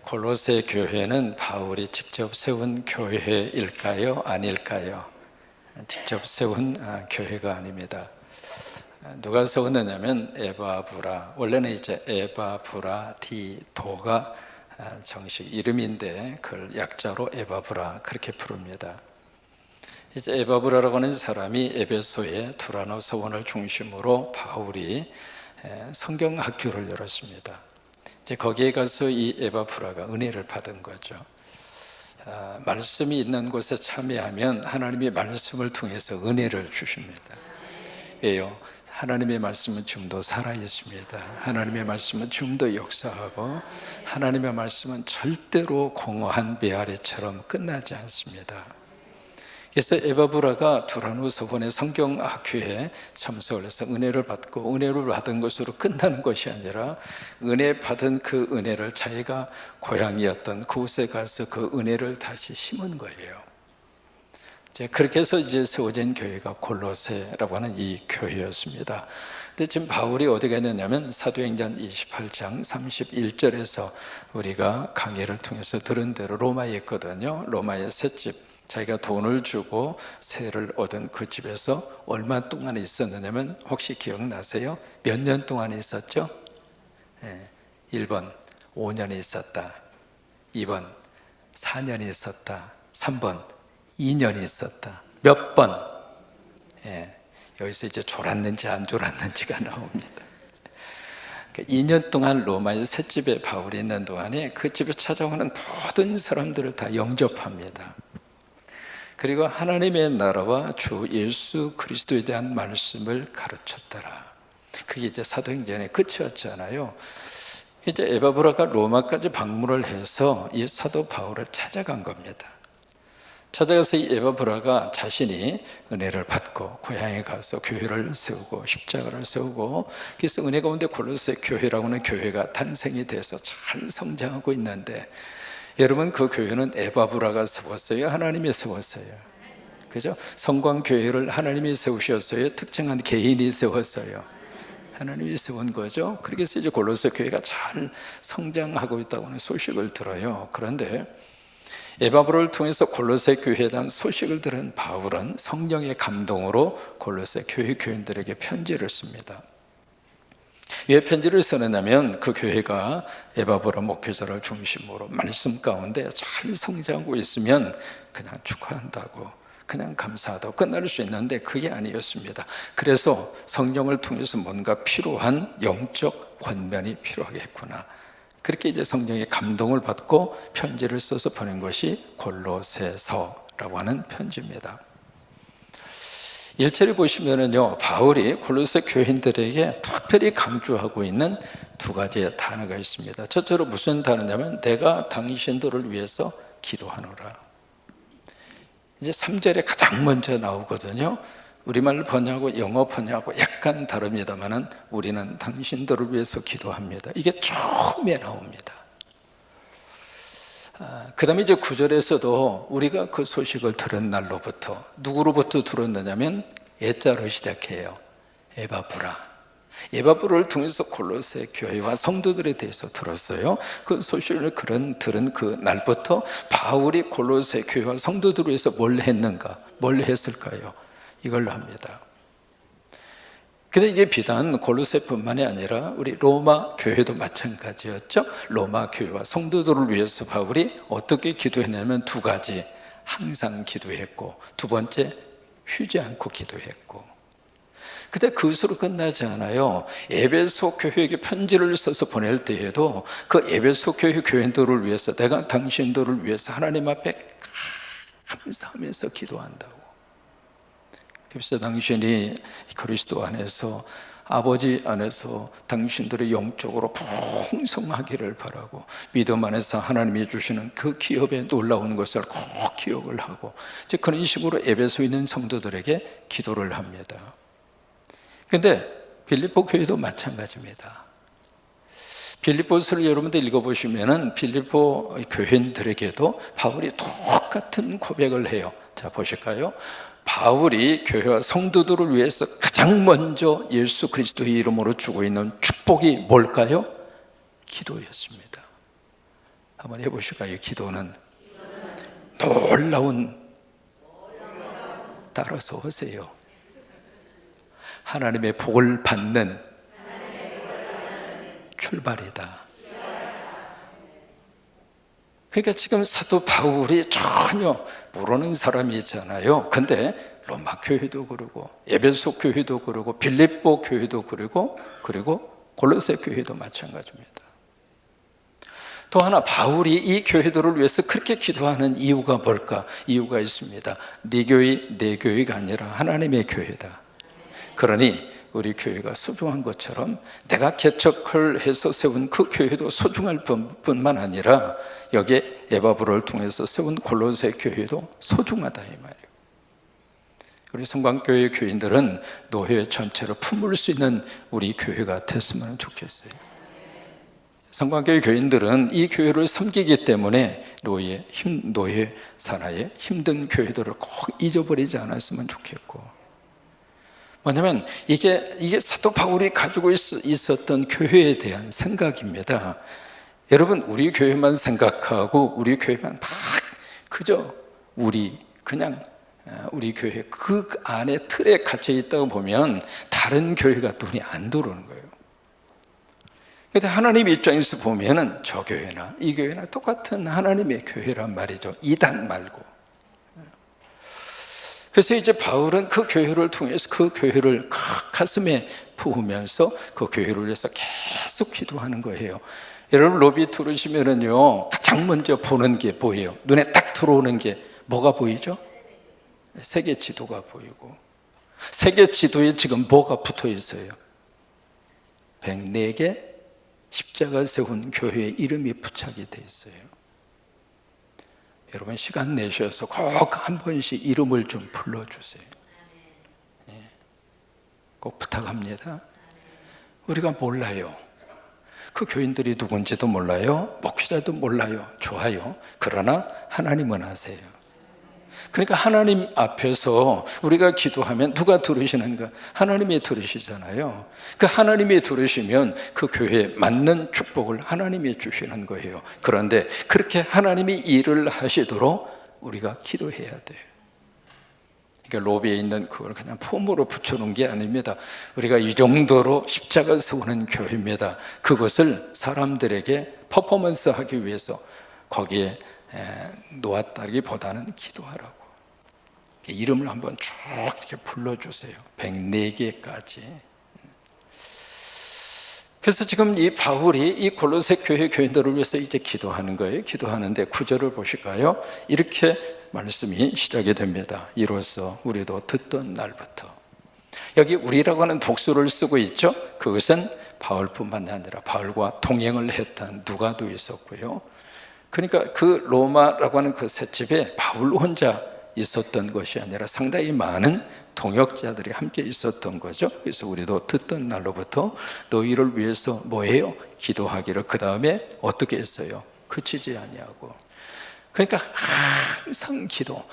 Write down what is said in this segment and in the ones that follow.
골로새 교회는 바울이 직접 세운 교회일까요? 아닐까요? 직접 세운 교회가 아닙니다. 누가 세웠느냐면 에바브라, 원래는 이제 에바브라디도가 정식 이름인데 그걸 약자로 에바브라 그렇게 부릅니다. 이제 에바브라라고 하는 사람이 에베소의 두라노 서원을 중심으로 바울이 성경 학교를 열었습니다. 이제 거기에 가서 이 에바브라가 은혜를 받은 거죠. 말씀이 있는 곳에 참여하면 하나님의 말씀을 통해서 은혜를 주십니다. 왜요? 하나님의 말씀은 좀 더 살아있습니다. 하나님의 말씀은 좀 더 역사하고 하나님의 말씀은 절대로 공허한 메아리처럼 끝나지 않습니다. 그래서 에바브라가 두라노 서원의 성경학교에 참석을 해서 은혜를 받고 은혜를 받은 것으로 끝나는 것이 아니라 은혜 받은 그 은혜를 자기가 고향이었던 그곳에 가서 그 은혜를 다시 심은 거예요. 그렇게 해서 이제 세워진 교회가 골로새라고 하는 이 교회였습니다. 근데 지금 바울이 어디 갔느냐면 사도행전 28장 31절에서 우리가 강의를 통해서 들은 대로 로마에 있거든요. 로마의 셋집, 자기가 돈을 주고 세를 얻은 그 집에서 얼마 동안 있었느냐면 혹시 기억나세요? 몇 년 동안 있었죠? 1번 5년 있었다, 2번 4년 있었다, 3번 2년 있었다. 몇 번? 여기서 이제 졸았는지 안 졸았는지가 나옵니다. 2년 동안 로마의 셋집에 바울이 있는 동안에 그 집에 찾아오는 모든 사람들을 다 영접합니다. 그리고 하나님의 나라와 주 예수 그리스도에 대한 말씀을 가르쳤더라. 그게 이제 사도행전의 끝이었잖아요. 이제 에바브라가 로마까지 방문을 해서 이 사도 바울을 찾아간 겁니다. 찾아가서 이 에바브라가 자신이 은혜를 받고 고향에 가서 교회를 세우고 십자가를 세우고, 그래서 은혜 가운데 골로새 교회라고 하는 교회가 탄생이 돼서 잘 성장하고 있는데, 여러분 그 교회는 에바브라가 세웠어요? 하나님이 세웠어요? 그죠? 성광교회를 하나님이 세우셨어요? 특정한 개인이 세웠어요? 하나님이 세운 거죠. 그래서 이제 골로새 교회가 잘 성장하고 있다고 하는 소식을 들어요. 그런데 에바브라를 통해서 골로새 교회에 대한 소식을 들은 바울은 성령의 감동으로 골로새 교회 교인들에게 편지를 씁니다. 왜 편지를 쓰느냐면 그 교회가 에바브라 목회자를 중심으로 말씀 가운데 잘 성장하고 있으면 그냥 축하한다고, 그냥 감사하다고 끝날 수 있는데 그게 아니었습니다. 그래서 성령을 통해서 뭔가 필요한 영적 권면이 필요하겠구나, 그렇게 이제 성령의 감동을 받고 편지를 써서 보낸 것이 골로새서라고 하는 편지입니다. 1절에 보시면은요, 바울이 골로새 교인들에게 특별히 강조하고 있는 두 가지의 단어가 있습니다. 첫째로 무슨 단어냐면 내가 당신들을 위해서 기도하노라. 이제 3절에 가장 먼저 나오거든요. 우리말 번역하고 영어 번역하고 약간 다릅니다만 우리는 당신들을 위해서 기도합니다. 이게 처음에 나옵니다. 그 다음에 이제 9절에서도 우리가 그 소식을 들은 날로부터, 누구로부터 들었느냐면 예자로 시작해요. 에바브라를 통해서 골로새 교회와 성도들에 대해서 들었어요. 그 소식을 들은 그 날부터 바울이 골로새 교회와 성도들을 위해서 뭘 했는가, 뭘 했을까요? 이걸로 합니다. 근데 이게 비단 골로새뿐만이 아니라 우리 로마 교회도 마찬가지였죠. 로마 교회와 성도들을 위해서 바울이 어떻게 기도했냐면 두 가지, 항상 기도했고 두 번째 쉬지 않고 기도했고. 근데 그것으로 끝나지 않아요. 에베소 교회에게 편지를 써서 보낼 때에도 그 에베소 교회 교인들을 위해서 내가 당신들을 위해서 하나님 앞에 감사하면서 기도한다고. 그래서 당신이 그리스도 안에서, 아버지 안에서 당신들의 영적으로 풍성하기를 바라고, 믿음 안에서 하나님이 주시는 그 기업에 놀라운 것을 꼭 기억을 하고, 이제 그런 식으로 에베소에 있는 성도들에게 기도를 합니다. 근데 빌립보 교회도 마찬가지입니다. 빌립보서를 여러분들 읽어보시면은 빌립보 교인들에게도 바울이 똑같은 고백을 해요. 자, 보실까요? 바울이 교회와 성도들을 위해서 가장 먼저 예수 그리스도의 이름으로 주고 있는 축복이 뭘까요? 기도였습니다. 한번 해보실까요? 기도는 놀라운, 따라서 오세요. 하나님의 복을 받는 출발이다. 그러니까 지금 사도 바울이 전혀 모르는 사람이잖아요. 근데 로마 교회도 그러고 에베소 교회도 그러고 빌립보 교회도 그러고 그리고 골로새 교회도 마찬가지입니다. 또 하나, 바울이 이 교회들을 위해서 그렇게 기도하는 이유가 뭘까? 이유가 있습니다. 네 교회, 내 교회가 아니라 하나님의 교회다. 그러니 우리 교회가 소중한 것처럼 내가 개척을 해서 세운 그 교회도 소중할 뿐만 아니라 여기에 에바브로를 통해서 세운 골로새 교회도 소중하다, 이 말이에요. 우리 성광교회 교인들은 노회 전체를 품을 수 있는 우리 교회가 됐으면 좋겠어요. 성광교회 교인들은 이 교회를 섬기기 때문에 노예 산하의 힘든 교회들을 꼭 잊어버리지 않았으면 좋겠고, 뭐냐면 이게 사도 바울이 가지고 있었던 교회에 대한 생각입니다. 여러분, 우리 교회만 생각하고 우리 교회만 막 그저 우리 교회 그 안에 틀에 갇혀 있다가 보면 다른 교회가 눈이 안 들어오는 거예요. 그런데 하나님 입장에서 보면은 저 교회나 이 교회나 똑같은 하나님의 교회란 말이죠. 이단 말고. 그래서 이제 바울은 그 교회를 통해서 그 교회를 가슴에 부으면서 그 교회를 위해서 계속 기도하는 거예요. 여러분, 로비 들으시면은요, 가장 먼저 보는 게 뭐예요? 눈에 딱 들어오는 게 뭐가 보이죠? 세계 지도가 보이고, 세계 지도에 지금 뭐가 붙어 있어요? 104개 십자가 세운 교회의 이름이 부착이 돼 있어요. 여러분, 시간 내셔서 꼭 한 번씩 이름을 좀 불러주세요. 꼭 부탁합니다. 우리가 몰라요. 그 교인들이 누군지도 몰라요. 목회자도 몰라요. 좋아요. 그러나 하나님은 아세요. 그러니까 하나님 앞에서 우리가 기도하면 누가 들으시는가? 하나님이 들으시잖아요. 그 하나님이 들으시면 그 교회에 맞는 축복을 하나님이 주시는 거예요. 그런데 그렇게 하나님이 일을 하시도록 우리가 기도해야 돼요. 그러니까 로비에 있는 그걸 그냥 폼으로 붙여놓은 게 아닙니다. 우리가 이 정도로 십자가 세우는 교회입니다. 그것을 사람들에게 퍼포먼스 하기 위해서 거기에 놓았다기보다는 기도하라고. 이름을 한번 쭉 이렇게 불러주세요. 104개까지. 그래서 지금 이 바울이 이 골로새 교회 교인들을 위해서 이제 기도하는 거예요. 기도하는데 9절을 보실까요? 이렇게 말씀이 시작이 됩니다. 이로써 우리도 듣던 날부터. 여기 우리라고 하는 복수를 쓰고 있죠. 그것은 바울뿐만 아니라 바울과 동행을 했던 누가도 있었고요. 그러니까 그 로마라고 하는 그 셋집에 바울 혼자 있었던 것이 아니라 상당히 많은 동역자들이 함께 있었던 거죠. 그래서 우리도 듣던 날로부터 너희를 위해서 뭐예요? 기도하기를. 그 다음에 어떻게 했어요? 그치지 아니하고. 그러니까 항상 기도.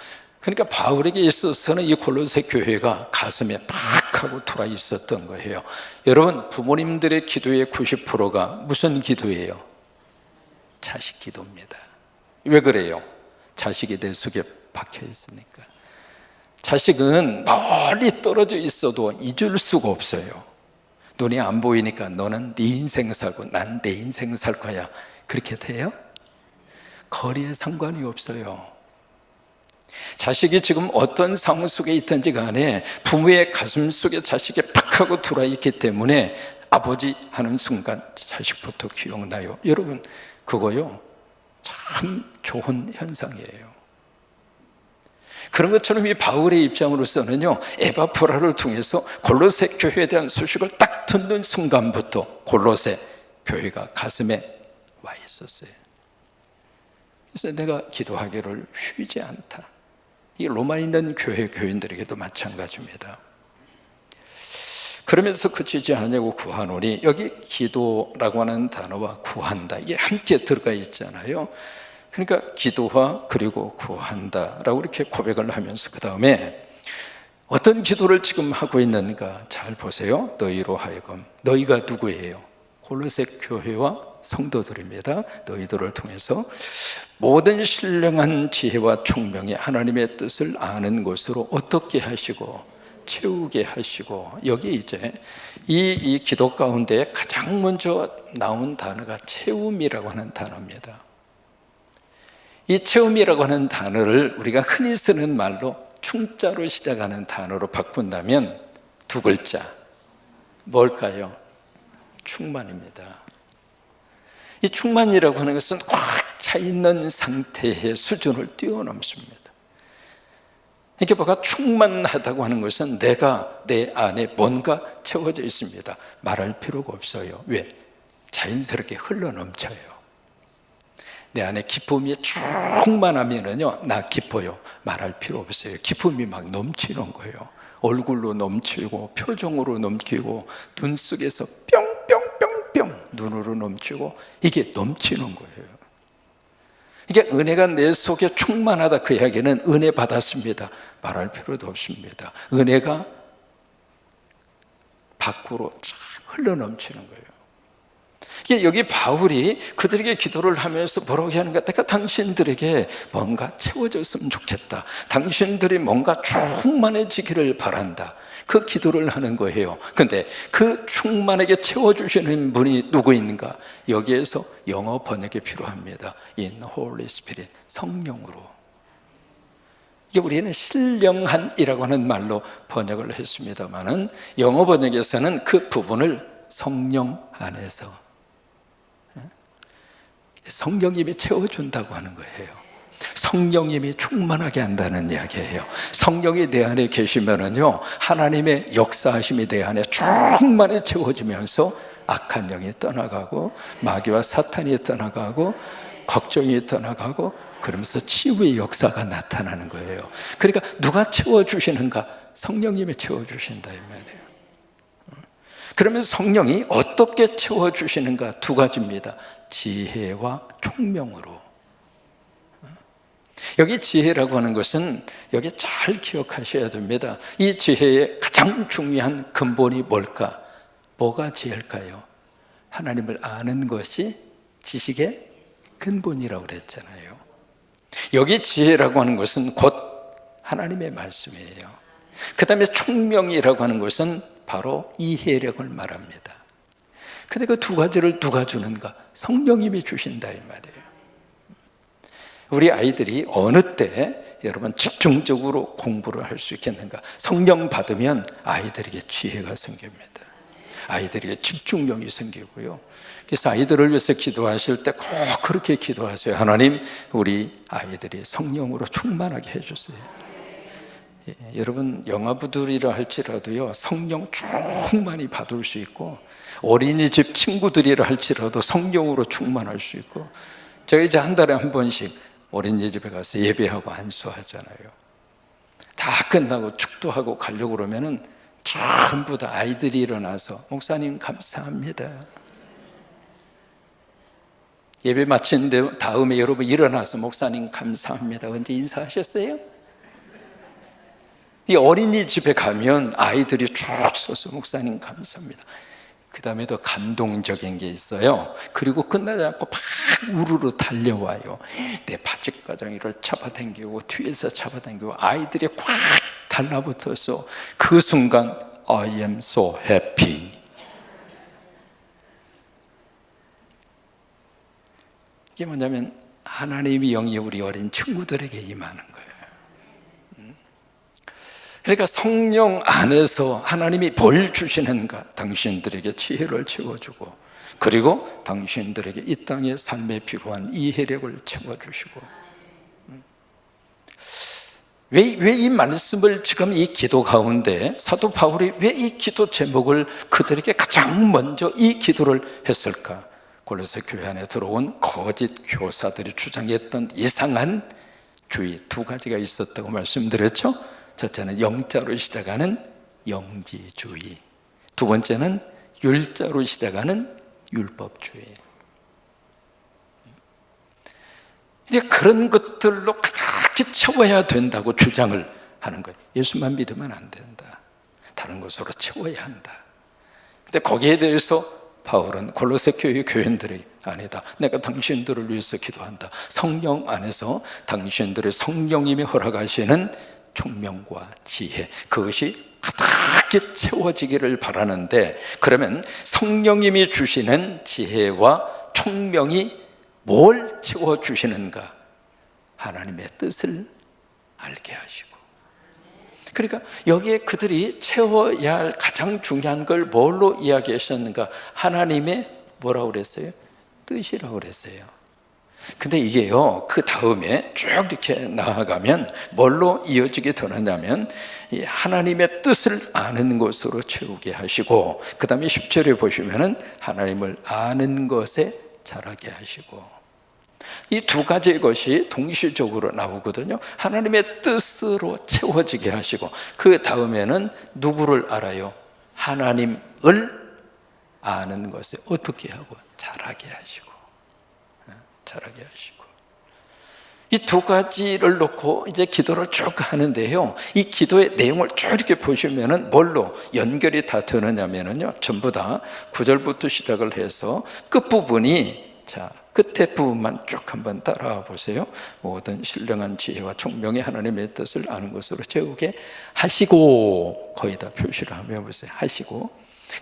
그러니까 바울에게 있어서는 이 골로새 교회가 가슴에 팍 하고 돌아 있었던 거예요. 여러분, 부모님들의 기도의 90%가 무슨 기도예요? 자식 기도입니다. 왜 그래요? 자식이 내 속에 박혀 있으니까. 자식은 멀리 떨어져 있어도 잊을 수가 없어요. 눈이 안 보이니까 너는 네 인생 살고 난 내 인생 살 거야. 그렇게 돼요? 거리에 상관이 없어요. 자식이 지금 어떤 상황 속에 있든지 간에 부모의 가슴 속에 자식이 팍 하고 들어와 있기 때문에 아버지 하는 순간 자식부터 기억나요. 여러분, 그거요 참 좋은 현상이에요. 그런 것처럼 이 바울의 입장으로서는요, 에바프라를 통해서 골로새 교회에 대한 소식을 딱 듣는 순간부터 골로새 교회가 가슴에 와 있었어요. 그래서 내가 기도하기를 쉬지 않다. 이 로마에 있는 교회 교인들에게도 마찬가지입니다. 그러면서 그치지 않냐고 구하노니, 여기 기도라고 하는 단어와 구한다, 이게 함께 들어가 있잖아요. 그러니까 기도와 그리고 구한다라고 이렇게 고백을 하면서 그 다음에 어떤 기도를 지금 하고 있는가 잘 보세요. 너희로 하여금. 너희가 누구예요? 골로새 교회와 성도들입니다. 너희들을 통해서 모든 신령한 지혜와 총명이 하나님의 뜻을 아는 것으로 어떻게 하시고 채우게 하시고, 여기 이제 이 기도 가운데 가장 먼저 나온 단어가 채움이라고 하는 단어입니다. 이 채움이라고 하는 단어를 우리가 흔히 쓰는 말로 충자로 시작하는 단어로 바꾼다면 두 글자, 뭘까요? 충만입니다. 이 충만이라고 하는 것은 꽉 차 있는 상태의 수준을 뛰어넘습니다. 이게 뭐가 충만하다고 하는 것은 내 안에 뭔가 채워져 있습니다. 말할 필요가 없어요. 왜? 자연스럽게 흘러넘쳐요. 내 안에 기쁨이 충만하면은요, 나 기뻐요. 말할 필요 없어요. 기쁨이 막 넘치는 거예요. 얼굴로 넘치고, 표정으로 넘치고, 눈 속에서 뿅뿅뿅뿅 눈으로 넘치고, 이게 넘치는 거예요. 이게 은혜가 내 속에 충만하다, 그 이야기는 은혜 받았습니다. 말할 필요도 없습니다. 은혜가 밖으로 쫙 흘러넘치는 거예요. 이게 여기 바울이 그들에게 기도를 하면서 뭐라고 하는가? 내가 당신들에게 뭔가 채워졌으면 좋겠다. 당신들이 뭔가 충만해지기를 바란다. 그 기도를 하는 거예요. 근데 그 충만하게 채워주시는 분이 누구인가? 여기에서 영어 번역이 필요합니다. In Holy Spirit, 성령으로. 이게 우리는 신령한이라고 하는 말로 번역을 했습니다만은 영어 번역에서는 그 부분을 성령 안에서, 성령님이 채워준다고 하는 거예요. 성령님이 충만하게 한다는 이야기예요. 성령이 내 안에 계시면은요, 하나님의 역사하심이 내 안에 충만히 채워지면서 악한 영이 떠나가고, 마귀와 사탄이 떠나가고, 걱정이 떠나가고, 그러면서 치유의 역사가 나타나는 거예요. 그러니까 누가 채워주시는가? 성령님이 채워주신다 이 말이에요. 그러면서 성령이 어떻게 채워주시는가? 두 가지입니다. 지혜와 총명으로. 여기 지혜라고 하는 것은 여기 잘 기억하셔야 됩니다. 이 지혜의 가장 중요한 근본이 뭘까? 뭐가 지혜일까요? 하나님을 아는 것이 지식의 근본이라고 그랬잖아요. 여기 지혜라고 하는 것은 곧 하나님의 말씀이에요. 그 다음에 총명이라고 하는 것은 바로 이해력을 말합니다. 근데 그 두 가지를 누가 주는가? 성령님이 주신다 이 말이에요. 우리 아이들이 어느 때 여러분 집중적으로 공부를 할 수 있겠는가? 성령 받으면 아이들에게 지혜가 생깁니다. 아이들에게 집중력이 생기고요. 그래서 아이들을 위해서 기도하실 때 꼭 그렇게 기도하세요. 하나님, 우리 아이들이 성령으로 충만하게 해주세요. 여러분, 영아부들이라 할지라도요, 성령 충만히 받을 수 있고, 어린이집 친구들이라 할지라도 성령으로 충만할 수 있고, 제가 이제 한 달에 한 번씩 어린이집에 가서 예배하고 안수하잖아요. 다 끝나고 축도하고 가려고 그러면은 전부 다 아이들이 일어나서 목사님 감사합니다. 예배 마친 다음에 여러분 일어나서 목사님 감사합니다. 언제 인사하셨어요? 이 어린이집에 가면 아이들이 쭉 서서 목사님 감사합니다. 그 다음에 더 감동적인 게 있어요. 그리고 끝나지 않고 막 우르르 달려와요. 내 바짓가정이를 잡아당기고 뒤에서 잡아당기고 아이들이 꽉 달라붙어서 그 순간 I am so happy. 이게 뭐냐면 하나님의 영이 우리 어린 친구들에게 임하는 거예요. 그러니까 성령 안에서 하나님이 뭘 주시는가? 당신들에게 지혜를 채워주고, 그리고 당신들에게 이 땅의 삶에 필요한 이해력을 채워주시고. 왜 이 말씀을 지금 이 기도 가운데 사도 바울이 왜 이 기도 제목을 그들에게 가장 먼저 이 기도를 했을까? 골로새 교회 안에 들어온 거짓 교사들이 주장했던 이상한 주의 두 가지가 있었다고 말씀드렸죠. 첫째는 영자로 시작하는 영지주의, 두 번째는 율자로 시작하는 율법주의. 이제 그런 것들로 그렇게 채워야 된다고 주장을 하는 거예요. 예수만 믿으면 안 된다. 다른 것으로 채워야 한다. 근데 거기에 대해서 바울은 골로새 교회 교인들이 아니다, 내가 당신들을 위해서 기도한다. 성령 안에서 당신들의 성령님이 허락하시는 총명과 지혜, 그것이 가득히 채워지기를 바라는데, 그러면 성령님이 주시는 지혜와 총명이 뭘 채워주시는가? 하나님의 뜻을 알게 하시고. 그러니까 여기에 그들이 채워야 할 가장 중요한 걸 뭘로 이야기하셨는가? 하나님의 뭐라고 그랬어요? 뜻이라고 그랬어요. 근데 이게요, 그 다음에 쭉 이렇게 나아가면 뭘로 이어지게 되느냐면 이 하나님의 뜻을 아는 것으로 채우게 하시고, 그 다음에 10절에 보시면은 하나님을 아는 것에 자라게 하시고, 이 두 가지의 것이 동시적으로 나오거든요. 하나님의 뜻으로 채워지게 하시고, 그 다음에는 누구를 알아요? 하나님을 아는 것에 어떻게 하고? 자라게 하시고, 자라게 하시고. 이 두 가지를 놓고 이제 기도를 쭉 하는데요, 이 기도의 내용을 쭉 이렇게 보시면은 뭘로 연결이 다 되느냐면요, 전부 다 9절부터 시작을 해서 끝부분이, 자, 끝에 부분만 쭉 한번 따라와 보세요. 모든 신령한 지혜와 총명의 하나님의 뜻을 아는 것으로 채우게 하시고, 거의 다 표시를 하며 보세요. 하시고,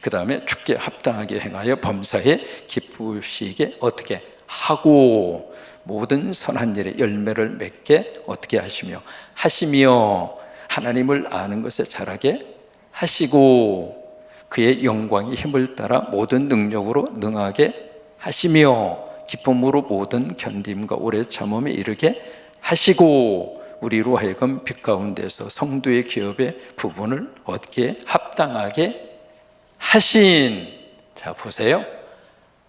그 다음에 주께 합당하게 행하여 범사에 기쁘시게 어떻게 하고, 모든 선한 일에 열매를 맺게 어떻게 하시며 하나님을 아는 것에 자라게 하시고, 그의 영광이 힘을 따라 모든 능력으로 능하게 하시며, 기쁨으로 모든 견딤과 오래 참음에 이르게 하시고, 우리로 하여금 빛 가운데서 성도의 기업의 부분을 얻게 합당하게 하신. 자, 보세요.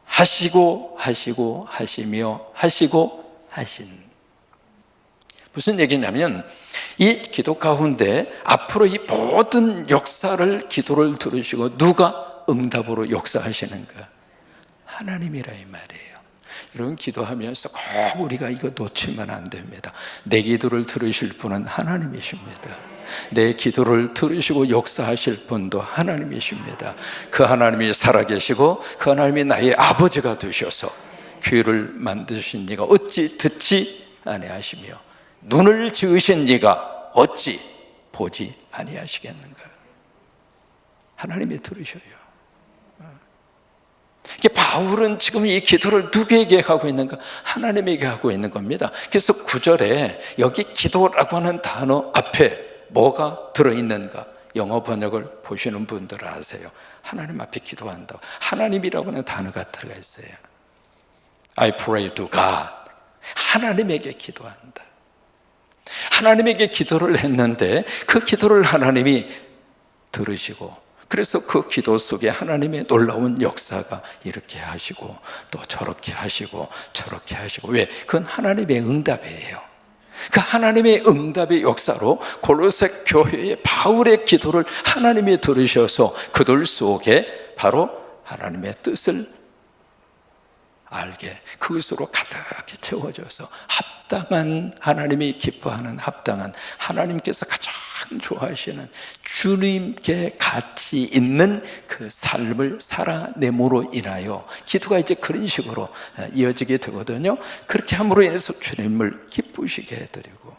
하시고 하시고 하시며 하시고 하신. 무슨 얘기냐면 이 기도 가운데 앞으로 이 모든 역사를, 기도를 들으시고 누가 응답으로 역사하시는가? 하나님이라 이 말이에요. 여러분, 기도하면서 꼭 우리가 이거 놓치면 안 됩니다. 내 기도를 들으실 분은 하나님이십니다. 내 기도를 들으시고 역사하실 분도 하나님이십니다. 그 하나님이 살아계시고 그 하나님이 나의 아버지가 되셔서 귀를 만드신 이가 어찌 듣지 아니하시며 눈을 지으신 이가 어찌 보지 아니하시겠는가? 하나님이 들으셔요. 바울은 지금 이 기도를 누구에게 하고 있는가? 하나님에게 하고 있는 겁니다. 그래서 9절에 여기 기도라고 하는 단어 앞에 뭐가 들어있는가? 영어 번역을 보시는 분들은 아세요. 하나님 앞에 기도한다고 하나님이라고 하는 단어가 들어가 있어요. I pray to God. 하나님에게 기도한다. 하나님에게 기도를 했는데 그 기도를 하나님이 들으시고, 그래서 그 기도 속에 하나님의 놀라운 역사가 이렇게 하시고 또 저렇게 하시고 저렇게 하시고. 왜? 그건 하나님의 응답이에요. 그 하나님의 응답의 역사로 골로새 교회의 바울의 기도를 하나님이 들으셔서 그들 속에 바로 하나님의 뜻을 알게, 그것으로 가득히 채워져서 합당한, 하나님이 기뻐하는 합당한, 하나님께서 가장 좋아하시는 주님께 가치 있는 그 삶을 살아냄으로 인하여 기도가 이제 그런 식으로 이어지게 되거든요. 그렇게 함으로 인해서 주님을 기쁘시게 해드리고,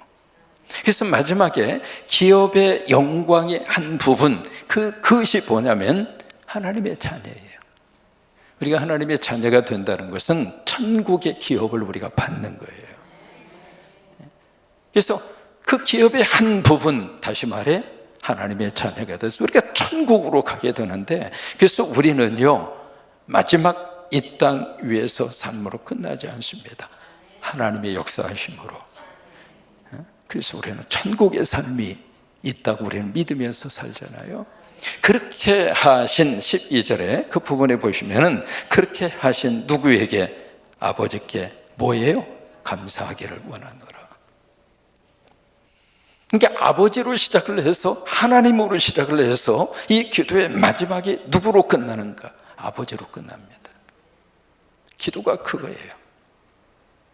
그래서 마지막에 기업의 영광의 한 부분, 그것이 뭐냐면 하나님의 자녀예요. 우리가 하나님의 자녀가 된다는 것은 천국의 기업을 우리가 받는 거예요. 그래서 그 기업의 한 부분, 다시 말해 하나님의 자녀가 돼서 우리가 천국으로 가게 되는데, 그래서 우리는요 마지막 이 땅 위에서 삶으로 끝나지 않습니다. 하나님의 역사하심으로. 그래서 우리는 천국의 삶이 있다고 우리는 믿으면서 살잖아요. 그렇게 하신 12절에 그 부분에 보시면은 그렇게 하신 누구에게? 아버지께 뭐예요? 감사하기를 원하노라. 그러니까 아버지로 시작을 해서 하나님으로 시작을 해서 이 기도의 마지막이 누구로 끝나는가? 아버지로 끝납니다. 기도가 그거예요.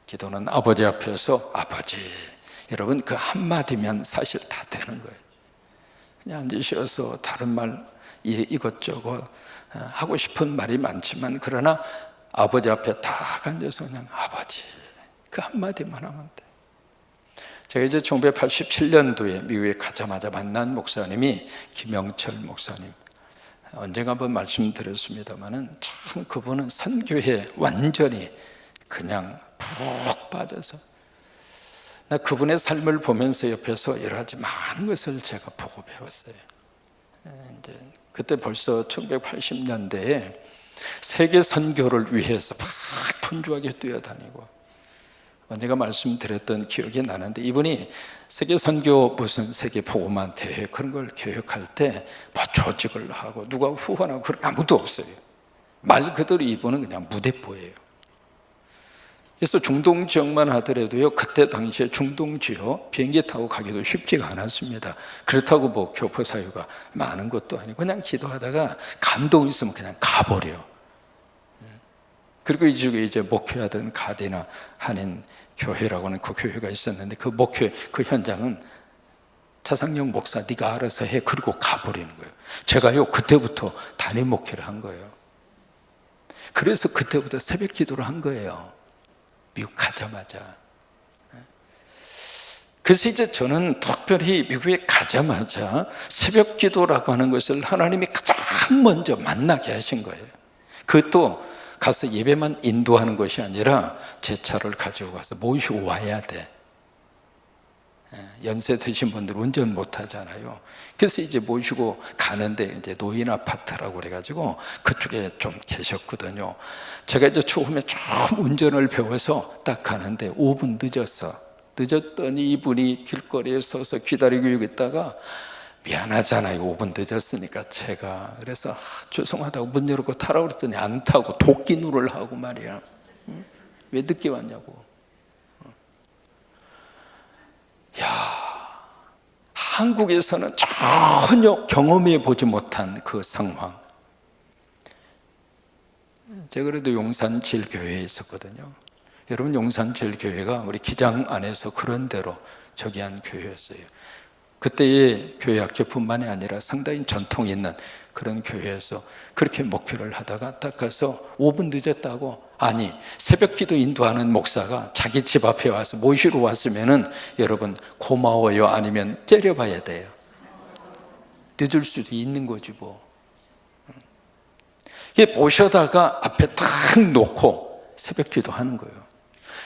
기도는 아버지 앞에서 아버지. 여러분, 그 한마디면 사실 다 되는 거예요. 그냥 앉으셔서 다른 말 이것저것 하고 싶은 말이 많지만, 그러나 아버지 앞에 딱 앉아서 그냥 아버지 그 한마디만 하면 돼. 제가 이제 1987년도에 미국에 가자마자 만난 목사님이 김영철 목사님, 언젠가 한번 말씀드렸습니다마는 참 그분은 선교에 완전히 그냥 푹 빠져서, 나 그분의 삶을 보면서 옆에서 여러 가지 많은 것을 제가 보고 배웠어요. 이제 그때 벌써 1980년대에 세계 선교를 위해서 막 분주하게 뛰어다니고, 언젠가 말씀드렸던 기억이 나는데, 이분이 세계 선교 무슨 세계 복음화 대회 그런 걸 계획할 때 뭐 조직을 하고 누가 후원하고 그런 아무도 없어요. 말 그대로 이분은 그냥 무대포예요. 그래서 중동 지역만 하더라도요, 그때 당시에 중동 지역 비행기 타고 가기도 쉽지가 않았습니다. 그렇다고 뭐 교포 사유가 많은 것도 아니고 그냥 기도하다가 감동 있으면 그냥 가버려. 그리고 이 중에 이제 목회하던 가디나 한인 교회라고 하는 그 교회가 있었는데, 그 목회 그 현장은 차상영 목사 네가 알아서 해, 그리고 가버리는 거예요. 제가요 그때부터 단임 목회를 한 거예요. 그래서 그때부터 새벽 기도를 한 거예요, 미국 가자마자. 그래서 이제 저는 특별히 미국에 가자마자 새벽 기도라고 하는 것을 하나님이 가장 먼저 만나게 하신 거예요. 그것도 가서 예배만 인도하는 것이 아니라 제 차를 가지고 가서 모시고 와야 돼. 연세 드신 분들 운전 못 하잖아요. 그래서 이제 모시고 가는데, 이제 노인 아파트라고 그래가지고 그쪽에 좀 계셨거든요. 제가 이제 처음에 처음 운전을 배워서 딱 가는데 5분 늦었더니 이분이 길거리에 서서 기다리고 있다가, 미안하잖아요 5분 늦었으니까 제가, 그래서 죄송하다고 문 열고 타라고 그랬더니 안 타고 도끼눈을 하고 말이야. 왜 늦게 왔냐고. 야, 한국에서는 전혀 경험해 보지 못한 그 상황. 제가 그래도 용산제일교회에 있었거든요. 여러분, 용산제일교회가 우리 기장 안에서 그런 대로 저기 한 교회였어요. 그때의 교회 학교뿐만이 아니라 상당히 전통이 있는 그런 교회에서 그렇게 목회를 하다가 딱 가서 5분 늦었다고, 아니 새벽 기도 인도하는 목사가 자기 집 앞에 와서 모시러 왔으면은 여러분 고마워요, 아니면 째려봐야 돼요. 늦을 수도 있는 거지 뭐. 이게 모셔다가 앞에 딱 놓고 새벽 기도 하는 거예요.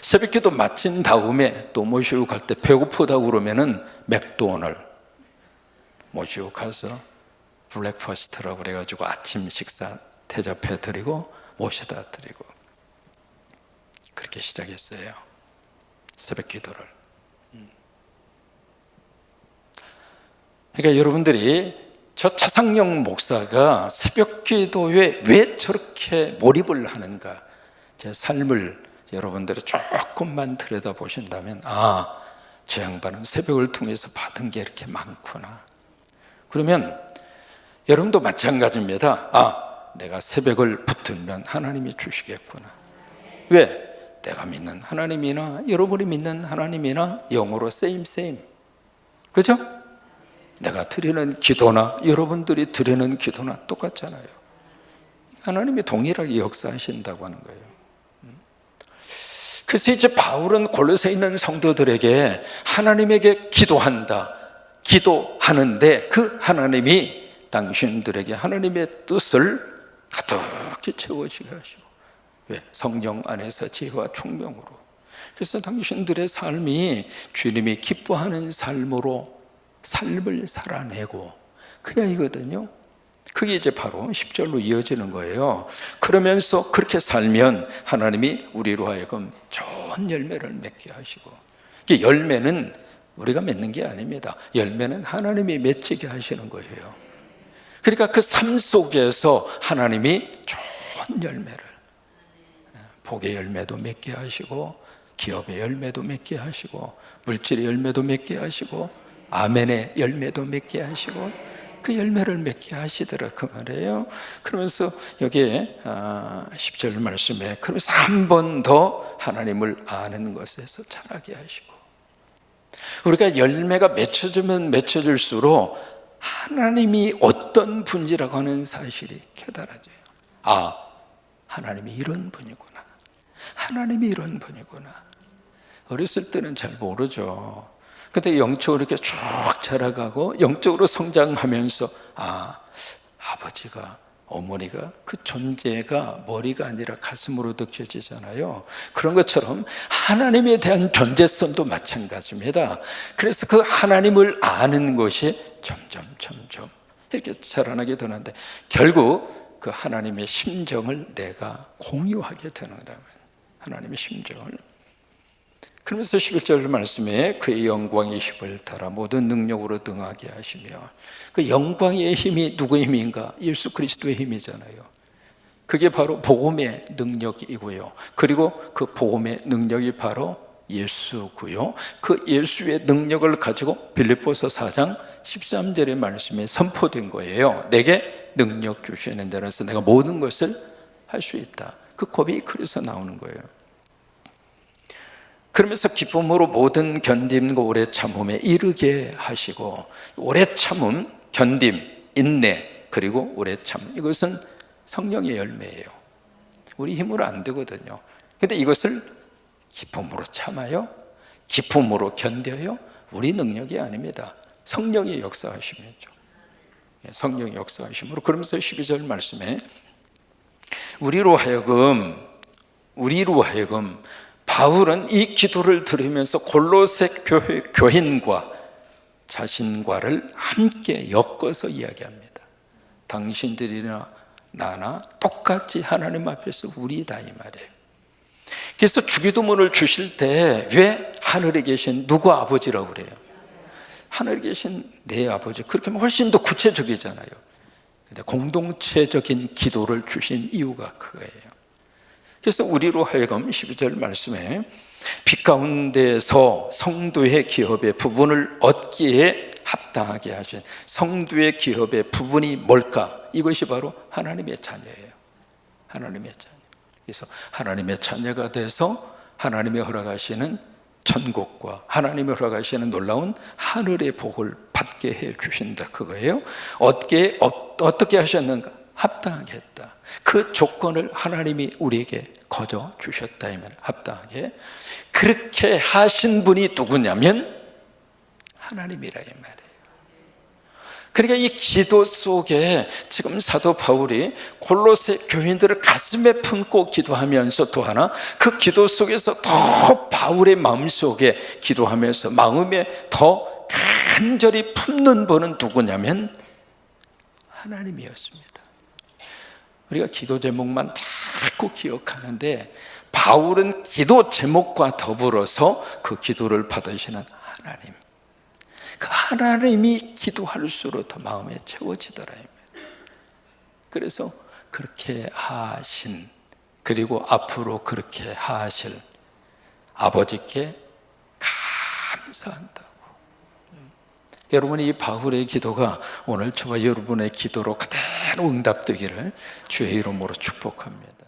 새벽 기도 마친 다음에 또 모시고 갈 때 배고프다고 그러면은 맥도널드 모시고 가서 블랙퍼스트라고 그래가지고 아침 식사 대접해 드리고 모셔다 드리고, 그렇게 시작했어요, 새벽 기도를. 그러니까 여러분들이 저 차상영 목사가 새벽 기도에 왜 저렇게 몰입을 하는가, 제 삶을 여러분들이 조금만 들여다보신다면, 아, 저 양반은 새벽을 통해서 받은 게 이렇게 많구나. 그러면 여러분도 마찬가지입니다. 아, 내가 새벽을 붙들면 하나님이 주시겠구나. 왜? 내가 믿는 하나님이나 여러분이 믿는 하나님이나 영어로 same. 그죠? 내가 드리는 기도나 여러분들이 드리는 기도나 똑같잖아요. 하나님이 동일하게 역사하신다고 하는 거예요. 그래서 이제 바울은 골로새에 있는 성도들에게 하나님에게 기도하는데 그 하나님이 당신들에게 하나님의 뜻을 가득히 채워지게 하시고, 왜? 성령 안에서 지혜와 총명으로. 그래서 당신들의 삶이 주님이 기뻐하는 삶으로 삶을 살아내고, 그게 이거든요. 그게 이제 바로 10절로 이어지는 거예요. 그러면서 그렇게 살면 하나님이 우리로 하여금 좋은 열매를 맺게 하시고, 이게 열매는 우리가 맺는 게 아닙니다. 열매는 하나님이 맺게 하시는 거예요. 그러니까 그 삶 속에서 하나님이 좋은 열매를, 복의 열매도 맺게 하시고, 기업의 열매도 맺게 하시고, 물질의 열매도 맺게 하시고, 아멘의 열매도 맺게 하시고, 그 열매를 맺게 하시더라 그 말이에요. 그러면서 여기에 10절 말씀에, 그러면서 한 번 더 하나님을 아는 것에서 자라게 하시고, 우리가 열매가 맺혀지면 맺혀질수록 하나님이 어떤 분이라고 하는 사실이 깨달아져요. 아, 하나님이 이런 분이구나. 하나님이 이런 분이구나. 어렸을 때는 잘 모르죠. 근데 영적으로 이렇게 쭉 자라가고 영적으로 성장하면서 아, 아버지가, 어머니가 그 존재가 머리가 아니라 가슴으로 느껴지잖아요. 그런 것처럼 하나님에 대한 존재성도 마찬가지입니다. 그래서 그 하나님을 아는 것이 점점 이렇게 자라나게 되는데 결국 그 하나님의 심정을 내가 공유하게 되는 거라면 하나님의 심정을. 그러면서 11절 말씀에 그의 영광의 힘을 따라 모든 능력으로 능하게 하시며, 그 영광의 힘이 누구의 힘인가? 예수 그리스도의 힘이잖아요. 그게 바로 복음의 능력이고요. 그리고 그 복음의 능력이 바로 예수고요. 그 예수의 능력을 가지고 빌립보서 4장 13절의 말씀에 선포된 거예요. 내게 능력 주시는 자라서 내가 모든 것을 할 수 있다. 그 고백이 그래서 나오는 거예요. 그러면서 기쁨으로 모든 견딤과 오래 참음에 이르게 하시고, 오래 참음, 견딤, 인내, 그리고 오래 참, 이것은 성령의 열매예요. 우리 힘으로 안 되거든요. 근데 이것을 기쁨으로 참아요? 기쁨으로 견뎌요? 우리 능력이 아닙니다. 성령의 역사하심이죠. 성령의 역사하심으로. 그러면서 12절 말씀에 우리로 하여금 바울은 이 기도를 들으면서 골로새 교인과 자신과를 함께 엮어서 이야기합니다. 당신들이나 나나 똑같이 하나님 앞에서 우리다, 이 말이에요. 그래서 주기도문을 주실 때 왜 하늘에 계신 누구 아버지라고 그래요? 하늘에 계신 내 아버지. 그렇게 하면 훨씬 더 구체적이잖아요. 근데 공동체적인 기도를 주신 이유가 그거예요. 그래서 우리로 하여금 12절 말씀에 빛 가운데서 성도의 기업의 부분을 얻기에 합당하게 하신, 성도의 기업의 부분이 뭘까? 이것이 바로 하나님의 자녀예요. 하나님의 자녀. 그래서 하나님의 자녀가 돼서 하나님이 허락하시는 천국과 하나님이 허락하시는 놀라운 하늘의 복을 받게 해 주신다, 그거예요. 어떻게 하셨는가? 합당하게 했다. 그 조건을 하나님이 우리에게 거저 주셨다, 이면 합당하게. 그렇게 하신 분이 누구냐면 하나님이라, 이 말이에요. 그러니까 이 기도 속에 지금 사도 바울이 골로새 교인들을 가슴에 품고 기도하면서 또 하나, 그 기도 속에서 더 바울의 마음속에 기도하면서 마음에 더 간절히 품는 분은 누구냐면 하나님이었습니다. 우리가 기도 제목만 자꾸 기억하는데 바울은 기도 제목과 더불어서 그 기도를 받으시는 하나님, 그 하나님이 기도할수록 더 마음에 채워지더라. 그래서 그렇게 하신, 그리고 앞으로 그렇게 하실 아버지께 감사한다고. 여러분이 이 바울의 기도가 오늘 저와 여러분의 기도로 그대로 응답되기를 주의 이름으로 축복합니다.